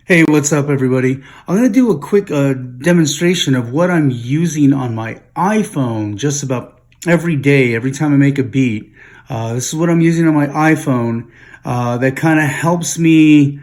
Hey, what's up, everybody? I'm going to do a quick demonstration of what I'm using on my iPhone just about every day, every time I make a beat. This is what I'm using on my iPhone that kind of helps me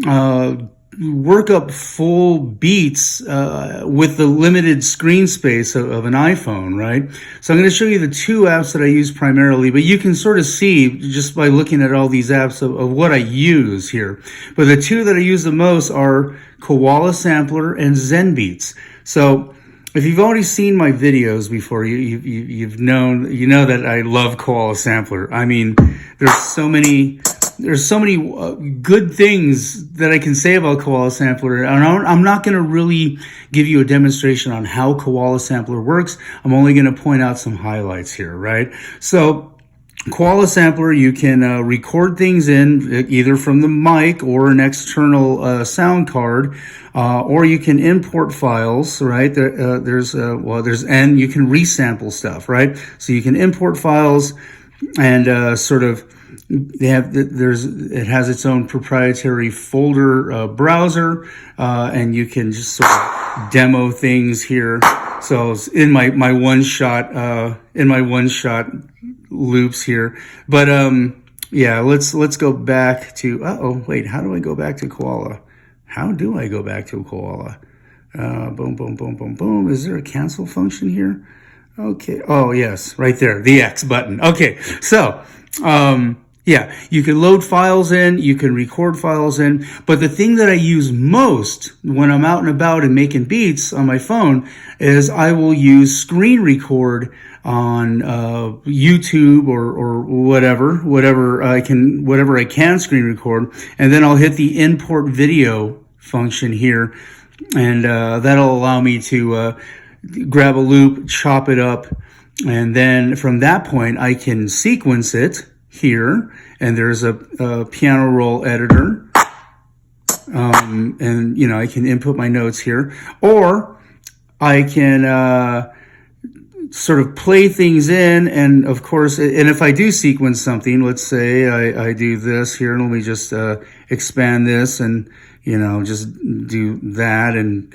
uh, work up full beats with the limited screen space of an iPhone, right? So I'm going to show you the two apps that I use primarily, but you can sort of see just by looking at all these apps of what I use here. But the two that I use the most are Koala Sampler and Zenbeats. So if you've already seen my videos before, you know that I love Koala Sampler. I mean, there's so many good things that I can say about Koala Sampler, and I'm not going to really give you a demonstration on how Koala Sampler works. I'm only going to point out some highlights here, right? So Koala Sampler, you can record things in either from the mic or an external sound card, or you can import files, right? There's and you can resample stuff, right? So you can import files and it has its own proprietary folder browser, and you can just sort of demo things here. So in my one shot loops here, but yeah, let's go back to wait, how do I go back to Koala? How do I go back to Koala? Boom, boom, boom, boom, boom. Is there a cancel function here? Okay. Oh yes, right there, the X button. Okay, so yeah, you can load files in, you can record files in, but the thing that I use most when I'm out and about and making beats on my phone is I will use screen record on YouTube or whatever I can screen record, and then I'll hit the import video function here, and that'll allow me to grab a loop, chop it up, and then from that point I can sequence it here, and there's a piano roll editor, and I can input my notes here, or I can sort of play things in, and of course, and if I do sequence something, let's say I do this here, and let me just expand this, and just do that, and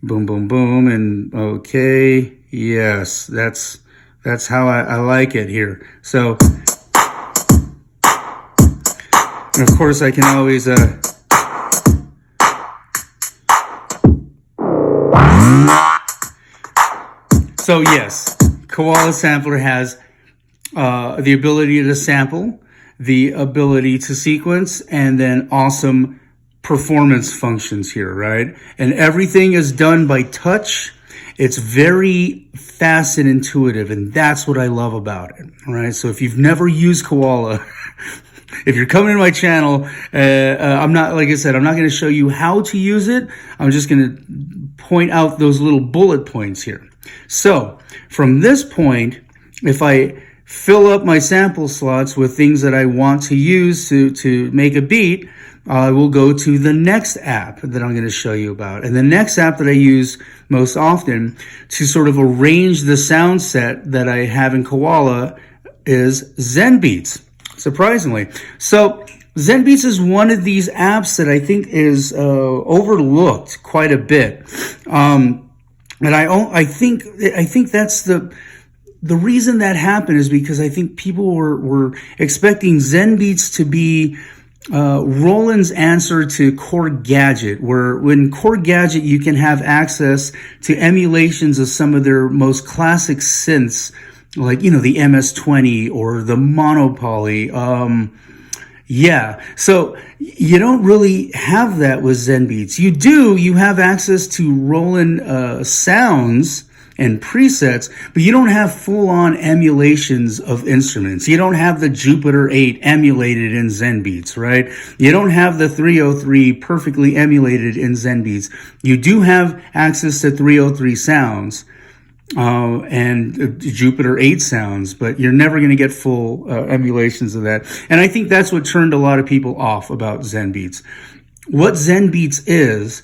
boom, boom, boom, and okay, yes, that's how I like it here. So, and of course, I can always so yes, Koala Sampler has the ability to sample, the ability to sequence, and then awesome performance functions here, right? And everything is done by touch. It's very fast and intuitive, and that's what I love about it, right? So if you've never used Koala, if you're coming to my channel, I'm not going to show you how to use it. I'm just going to point out those little bullet points here. So from this point, if I fill up my sample slots with things that I want to use to make a beat, I will go to the next app that I'm going to show you about. And the next app that I use most often to sort of arrange the sound set that I have in Koala is Zenbeats, surprisingly. So Zenbeats is one of these apps that I think is overlooked quite a bit. And I think that's the reason that happened is because I think people were expecting Zenbeats to be Roland's answer to Core Gadget, where in Core Gadget you can have access to emulations of some of their most classic synths, like the MS-20 or the Monopoly. Yeah, so you don't really have that with Zenbeats. You have access to Roland sounds and presets, but you don't have full-on emulations of instruments. You don't have the Jupiter 8 emulated in Zenbeats, right? You don't have the 303 perfectly emulated in Zenbeats. You do have access to 303 sounds and Jupiter 8 sounds, but you're never going to get full emulations of that. And I think that's what turned a lot of people off about Zenbeats. What Zenbeats is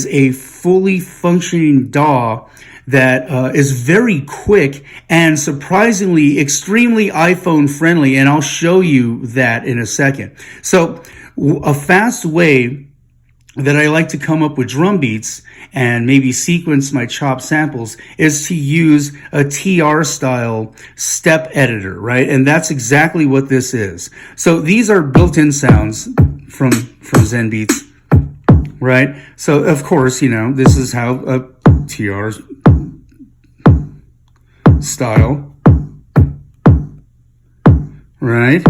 a fully functioning DAW that is very quick and surprisingly extremely iPhone friendly, and I'll show you that in a second. So a fast way that I like to come up with drum beats and maybe sequence my chop samples is to use a TR style step editor, right? And that's exactly what this is. So these are built-in sounds from Zenbeats, right? So of course, you know, this is how a TR style, right?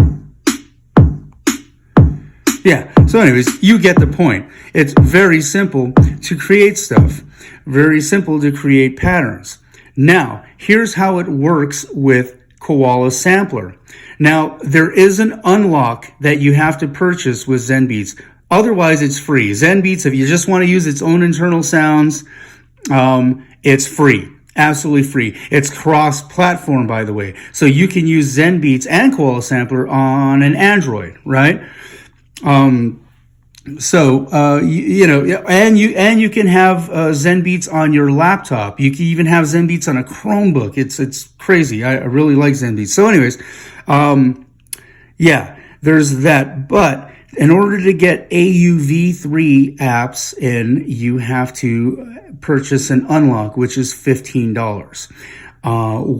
Yeah, so anyways, you get the point. It's very simple to create stuff, very simple to create patterns. Now, here's how it works with Koala Sampler. Now, there is an unlock that you have to purchase with Zenbeats. Otherwise, it's free. Zenbeats, if you just want to use its own internal sounds, it's free. Absolutely free. It's cross-platform, by the way. So you can use Zenbeats and Koala Sampler on an Android, right? You know, and you can have Zenbeats on your laptop. You can even have Zenbeats on a Chromebook. It's crazy. I really like Zenbeats. So anyways, yeah, there's that. But in order to get AUV3 apps in, you have to purchase an unlock, which is $15.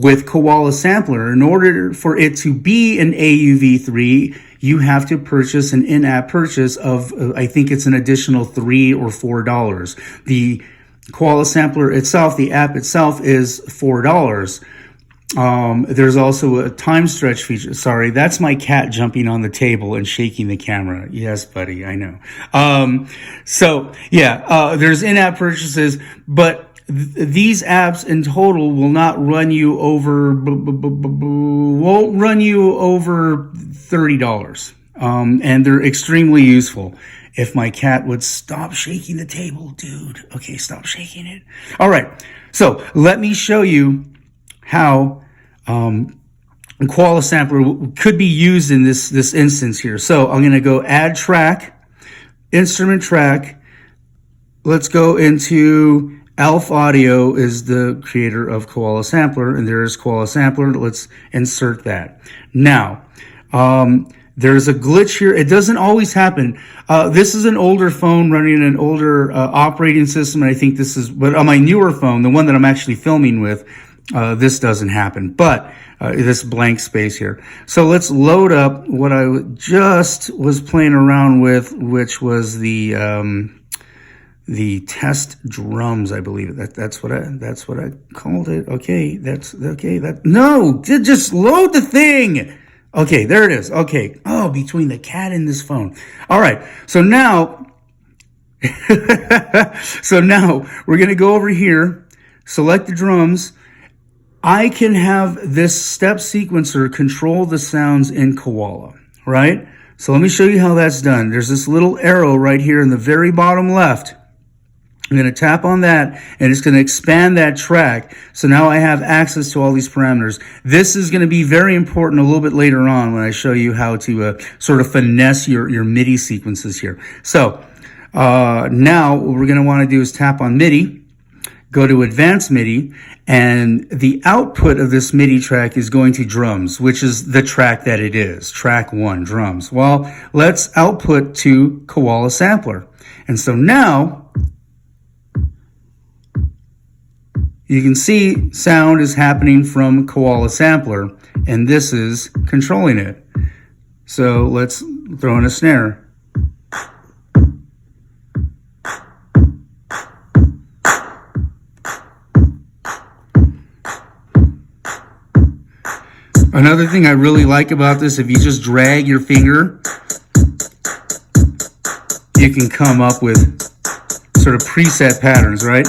With Koala Sampler, in order for it to be an AUV3, you have to purchase an in-app purchase of, I think it's an additional $3 or $4. The Koala Sampler itself, the app itself, is $4. There's also a time stretch feature. Sorry, that's my cat jumping on the table and shaking the camera. Yes, buddy, I know. There's in-app purchases, but these apps in total will not run you over, won't run you over $30. And they're extremely useful. If my cat would stop shaking the table, dude. Okay, stop shaking it. All right. So let me show you how, Koala Sampler could be used in this instance here. So I'm going to go add track, instrument track. Let's go into Alf Audio is the creator of Koala Sampler, and there's Koala Sampler. Let's insert that. Now, there's a glitch here. It doesn't always happen. This is an older phone running an older operating system, and I think this is, but on my newer phone, the one that I'm actually filming with, this doesn't happen. But this blank space here. So let's load up what I just was playing around with, which was the test drums, I believe. That's what I called it. Okay, that's okay. No, just load the thing. Okay, there it is. Okay. Oh, between the cat and this phone. All right. So now, we're gonna go over here, select the drums. I can have this step sequencer control the sounds in Koala, right? So let me show you how that's done. There's this little arrow right here in the very bottom left. I'm going to tap on that, and it's going to expand that track. So now I have access to all these parameters. This is going to be very important a little bit later on when I show you how to sort of finesse your MIDI sequences here. So now what we're going to want to do is tap on MIDI, go to Advanced MIDI, and the output of this MIDI track is going to drums, which is the track that it is, track 1, drums. Well, let's output to Koala Sampler. And so now you can see sound is happening from Koala Sampler, and this is controlling it. So let's throw in a snare. Another thing I really like about this, if you just drag your finger, you can come up with sort of preset patterns, right?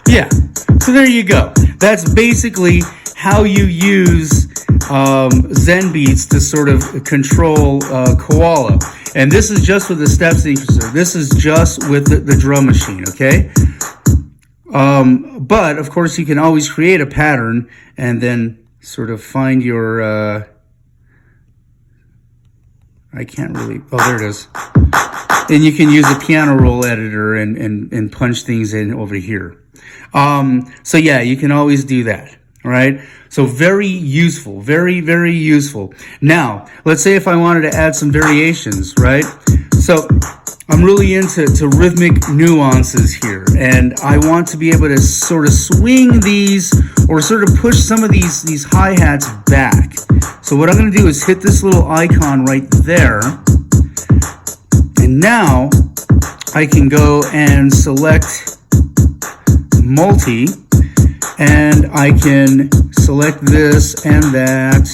Yeah, so there you go. That's basically how you use Zenbeats to sort of control Koala. And this is just with the step sequencer. This is just with the drum machine, okay? But, of course, you can always create a pattern and then sort of find your... I can't really... Oh, there it is. And you can use the piano roll editor and punch things in over here. So yeah, you can always do that. All right. So very useful, very, very useful. Now, let's say if I wanted to add some variations, right? So I'm really into rhythmic nuances here, and I want to be able to sort of swing these or sort of push some of these hi-hats back. So what I'm going to do is hit this little icon right there, and now I can go and select multi, and I can select this and that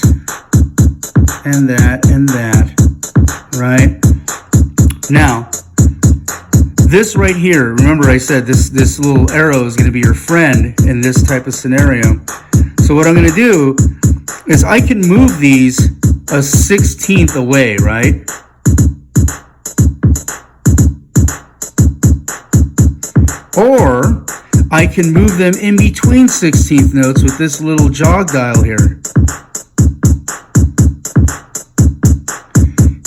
and that and that, right? Now, this right here, remember I said this little arrow is going to be your friend in this type of scenario. So what I'm going to do is I can move these a 16th away, right? Or I can move them in between 16th notes with this little jog dial here.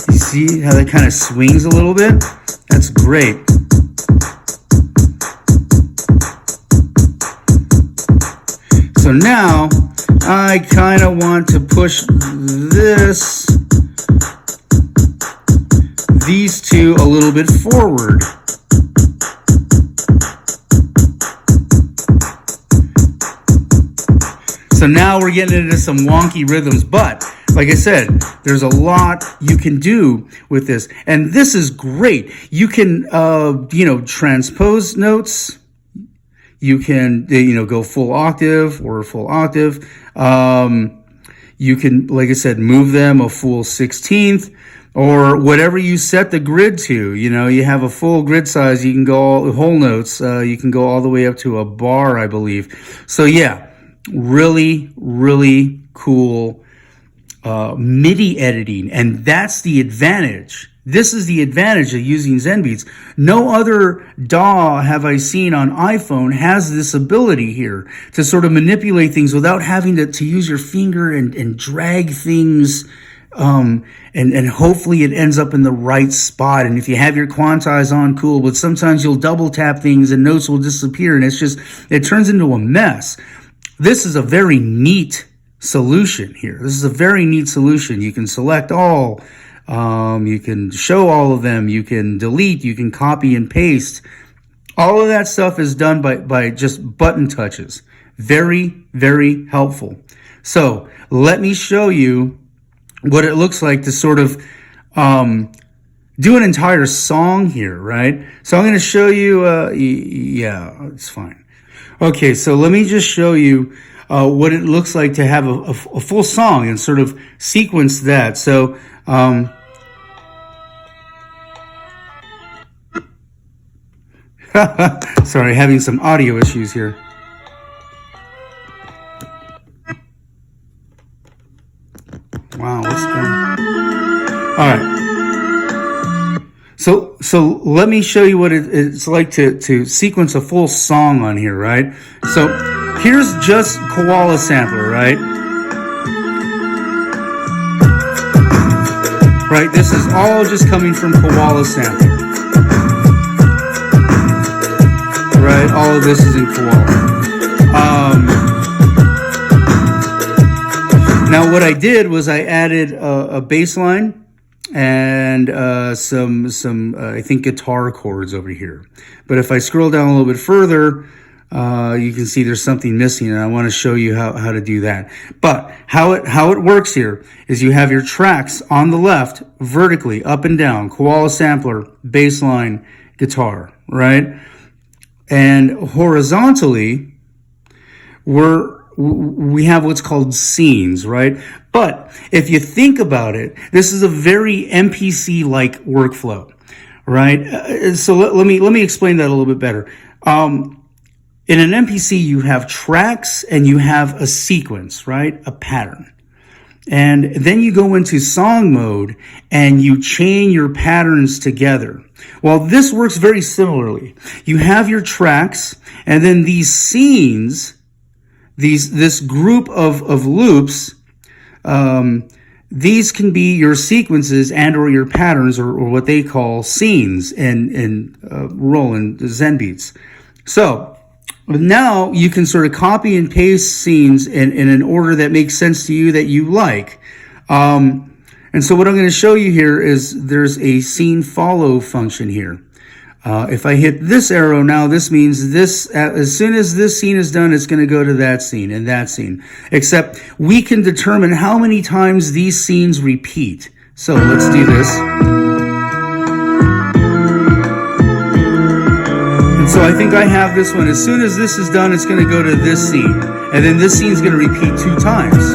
You see how that kind of swings a little bit? That's great. So now I kind of want to push these two a little bit forward. So now we're getting into some wonky rhythms, but like I said, there's a lot you can do with this, and this is great. You can, transpose notes. You can, go full octave or full octave. You can, like I said, move them a full 16th or whatever you set the grid to. You have a full grid size. You can go whole notes. You can go all the way up to a bar, I believe. So yeah. Really, really cool MIDI editing, and that's the advantage. This is the advantage of using Zenbeats. No other DAW have I seen on iPhone has this ability here to sort of manipulate things without having to use your finger and drag things, and hopefully it ends up in the right spot. And if you have your quantize on, cool, but sometimes you'll double tap things and notes will disappear, and it turns into a mess. This is a very neat solution here. This is a very neat solution. You can select all, you can show all of them, you can delete, you can copy and paste. All of that stuff is done by just button touches. Very, very helpful. So let me show you what it looks like to sort of do an entire song here, right? So I'm going to show you, yeah, it's fine. Okay, so let me just show you what it looks like to have a full song and sort of sequence that. So, sorry, having some audio issues here. Wow, what's going on? All right. So let me show you what it's like to sequence a full song on here, right? So here's just Koala Sampler, right? Right, this is all just coming from Koala Sampler. Right, all of this is in Koala. Now what I did was I added a bass line and some I think guitar chords over here. But if I scroll down a little bit further, you can see there's something missing, and I want to show you how to do that. But how it works here is you have your tracks on the left, vertically, up and down, Koala Sampler, bass line, guitar, right? And horizontally, we have what's called scenes, right? But if you think about it, this is a very MPC-like workflow, right? So let me explain that a little bit better. In an MPC, you have tracks and you have a sequence, right? A pattern. And then you go into song mode and you chain your patterns together. Well, this works very similarly. You have your tracks, and then these scenes, this group of loops, these can be your sequences and or your patterns, or what they call scenes in Roland Zenbeats. So Now you can sort of copy and paste scenes in an order that makes sense to you, that you like. And so what I'm going to show you here is there's a scene follow function here. If I hit this arrow now, this means this, as soon as this scene is done, it's going to go to that scene and that scene. Except we can determine how many times these scenes repeat. So let's do this. And so I think I have this one. As soon as this is done, it's going to go to this scene. And then this scene is going to repeat 2 times.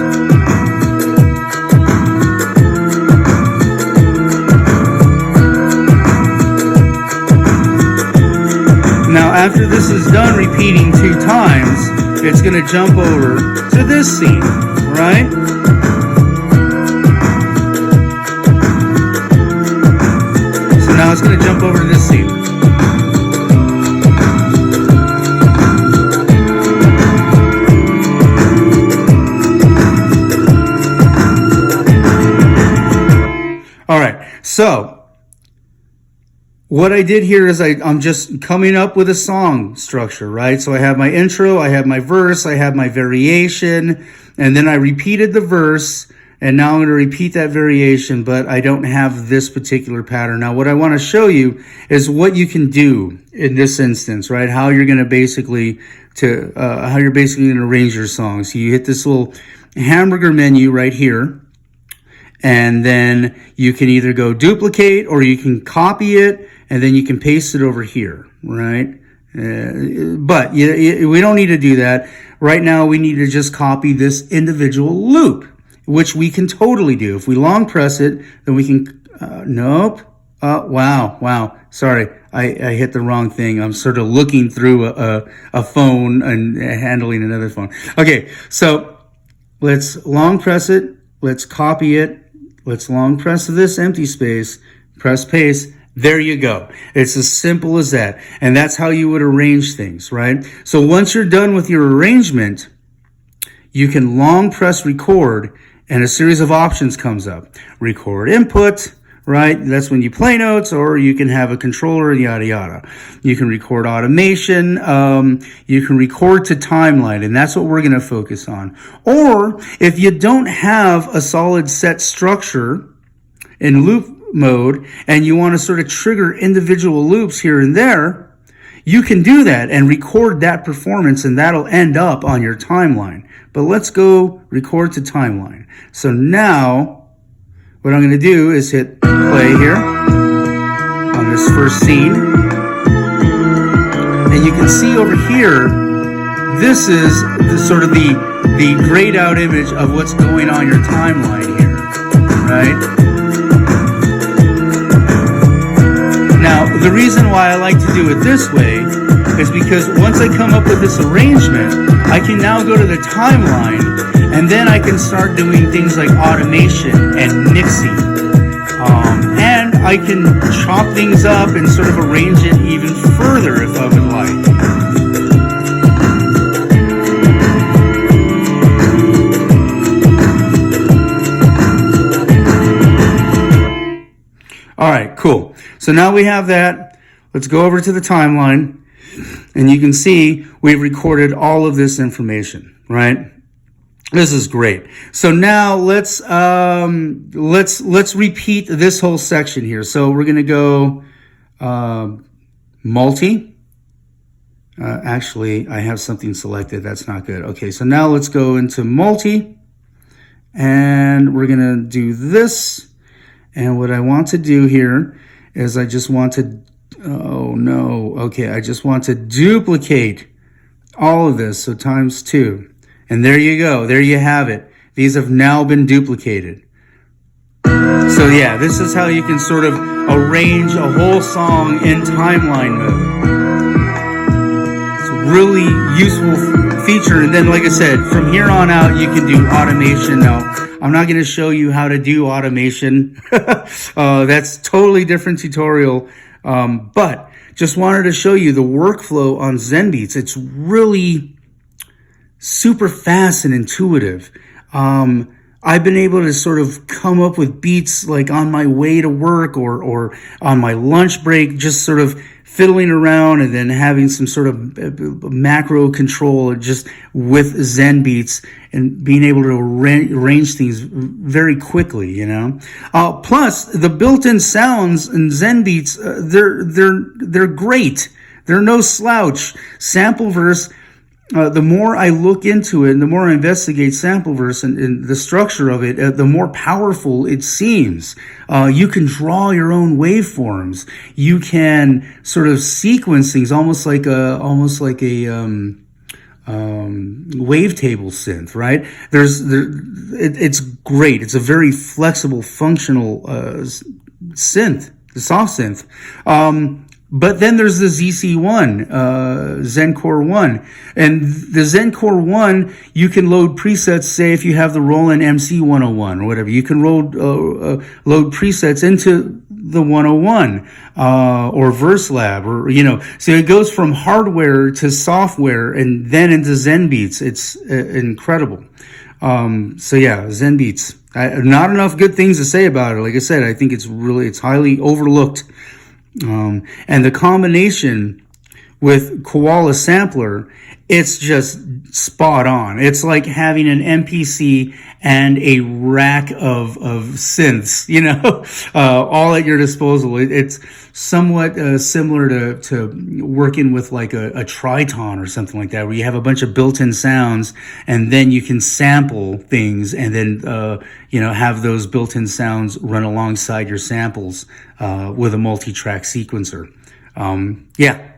Now, after this is done repeating 2 times, it's going to jump over to this scene, right? So now it's going to jump over to this scene. All right, so what I did here is I'm just coming up with a song structure, right? So I have my intro, I have my verse, I have my variation, and then I repeated the verse, and now I'm going to repeat that variation, but I don't have this particular pattern. Now, what I want to show you is what you can do in this instance, right? How you're going to basically arrange your songs. So you hit this little hamburger menu right here, and then you can either go duplicate or you can copy it, and then you can paste it over here, right? But we don't need to do that. Right now, we need to just copy this individual loop, which we can totally do. If we long press it, then we can, nope. Wow. Sorry, I hit the wrong thing. I'm sort of looking through a phone and handling another phone. Okay, so let's long press it. Let's copy it. Let's long press this empty space, press paste. There you go. It's as simple as that. And that's how you would arrange things, right? So once you're done with your arrangement, you can long press record and a series of options comes up. Record input, right? That's when you play notes, or you can have a controller, yada, yada. You can record automation. You can record to timeline, and that's what we're going to focus on. Or if you don't have a solid set structure in loop mode and you want to sort of trigger individual loops here and there, you can do that and record that performance, and that'll end up on your timeline. But let's go record to timeline. So now what I'm going to do is hit play here on this first scene. And you can see over here, this is sort of the grayed out image of what's going on your timeline here, right? Now, the reason why I like to do it this way is because once I come up with this arrangement, I can now go to the timeline, and then I can start doing things like automation and mixing. And I can chop things up and sort of arrange it even further if I would like. All right, cool. So now we have that. Let's go over to the timeline, and you can see we've recorded all of this information, right? This is great. So now let's repeat this whole section here. So we're going to go multi. Actually, I have something selected. That's not good. Okay, so now let's go into multi, and we're going to do this. And what I want to do here is I just want to, I just want to duplicate all of this, so times 2. And there you go, there you have it. These have now been duplicated. So yeah, this is how you can sort of arrange a whole song in timeline mode. It's a really useful feature. And then, like I said, from here on out, you can do automation. Now, I'm not going to show you how to do automation. That's totally different tutorial. But just wanted to show you the workflow on Zenbeats. It's really super fast and intuitive. I've been able to sort of come up with beats like on my way to work or on my lunch break, just sort of fiddling around and then having some sort of macro control just with Zenbeats and being able to arrange things very quickly, you know. Plus, the built-in sounds in Zenbeats, they're great. They're no slouch. Sampleverse. The more I look into it and the more I investigate Sampleverse and the structure of it, the more powerful it seems. You can draw your own waveforms. You can sort of sequence things almost like a wavetable synth, right? It's great. It's a very flexible, functional synth, the soft synth. But then there's the ZC1, Zencore 1. And the Zencore 1, you can load presets, say if you have the Roland MC101 or whatever. You can load presets into the 101 or VerseLab, or, you know. So it goes from hardware to software and then into Zenbeats. It's incredible. So yeah, Zenbeats. Not enough good things to say about it. Like I said, I think it's highly overlooked. And the combination with Koala Sampler, it's just spot on. It's like having an MPC and a rack of synths, you know, all at your disposal. It's somewhat similar to working with like a Triton or something like that, where you have a bunch of built-in sounds and then you can sample things and then, you know, have those built-in sounds run alongside your samples with a multi-track sequencer. Yeah,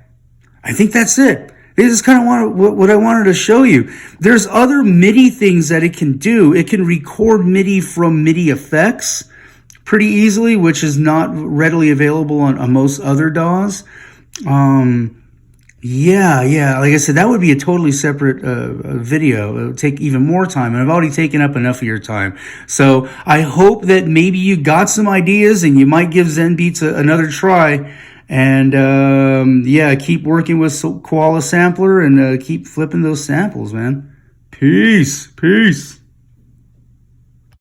I think that's it. This is kind of what I wanted to show you. There's other MIDI things that it can do. It can record MIDI from MIDI effects pretty easily, which is not readily available on most other DAWs. Yeah. Like I said, that would be a totally separate video. It would take even more time, and I've already taken up enough of your time. So I hope that maybe you got some ideas and you might give Zenbeats another try. And yeah, keep working with Koala Sampler and keep flipping those samples, man. Peace.